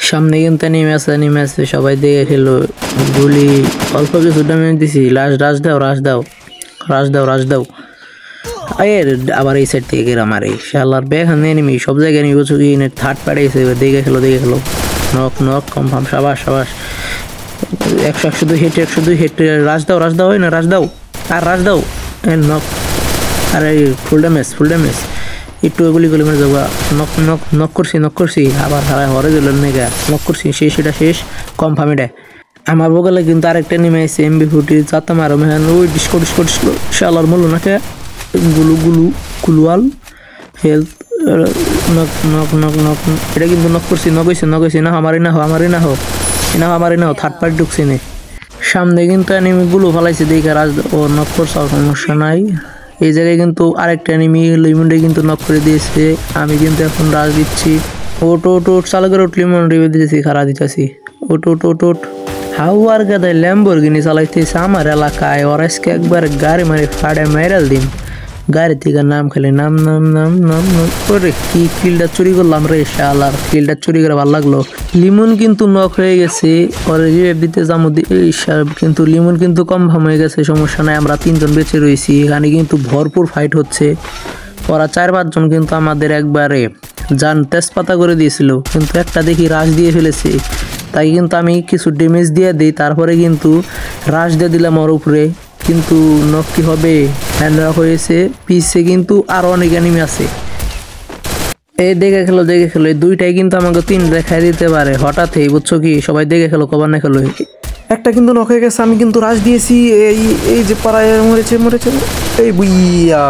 সামনে কিন্তু নেমে আছে সবাই দেখে খেলো গুলি অল্প কিছু ড্যামেজ দিছি রাশ দাও আবার এই সাইড থেকে গেরা মারে শালার বেখান এনিমি সব জায়গায় নিয়ে বলছো কি থার্ড পাড়াইছে দেখে খেলো নক কনফার্ম সাবাস 102 হিট রাশ দাও হয় না রাশ দাও নক আরে ফুল ড্যামেজ একটু গুলি মেরে যাবো নক করছি আবার হারায় হরে দিল নেগা নক করছি সেটা শেষ কনফার্ম এটা আমার বগলে কিন্তু আরেকটা নেমে আছে MB40 যাতে মারো মেহান ওই ডিসকো শালার মূল্য নাকে গুলুয়াল হেলথ নক এটা কিন্তু নক হয়েছে না আমারই না হো থার্ড পার্টি ঢুকছি নে সামনে কিন্তু এনিমি গুলো ফেলাইছে দেখে রাজ ও নক করছে সমস্যা নাই এই জায়গায় কিন্তু আরেকটা এনিমি লিমনডে কিন্তু নক করে দিয়েছে আমি কিন্তু এখন রাজ দিচ্ছি ওট চালু করে লিমন রিভে দিতেছি খারা দিতেছি ওট হাওয়ার গাদায় ল্যাম্বরগিনি চালাইতেছে আমার এলাকায় ওর আজকে একবার গাড়ি মারি ফাড়ে মেরাল দিন গাড়ি থেকে নাম খালি নাম ওরে কি কিলটা চুরি করলাম রে শালার কিলটা চুরি করে ভালো লাগলো লিমন কিন্তু নক হয়ে গেছে ওর রিভাইভ দিতে যাবো কিন্তু লিমন কিন্তু কনফার্ম হয়ে গেছে সমস্যা নাই আমরা 3 জন বেঁচে রয়েছি এখানে কিন্তু ভরপুর ফাইট হচ্ছে ওরা 4-5 জন কিন্তু আমাদের একবারে জান তেজপাতা করে দিয়েছিল কিন্তু একটা দেখি রাশ দিয়ে ফেলেছে তাই কিন্তু আমি কিছু ড্যামেজ দিয়ে দিই তারপরে কিন্তু রাশ দিয়ে দিলাম ওর উপরে কিন্তু নক কি হবে হ্যান্ড হয়েছে পিছে কিন্তু আরো অনেক এনিমি আছে এই দেখে খেলো এই দুইটাই কিন্তু আমাকে 3 দেখাই দিতে পারে হঠাৎই বুঝছো কি সবাই দেখে খেলো কবার না খেলো একটা কিন্তু নক হয়ে গেছে আমি কিন্তু রাশ দিয়েছি এই যে পাড়ায় মরেছে এই বুইয়া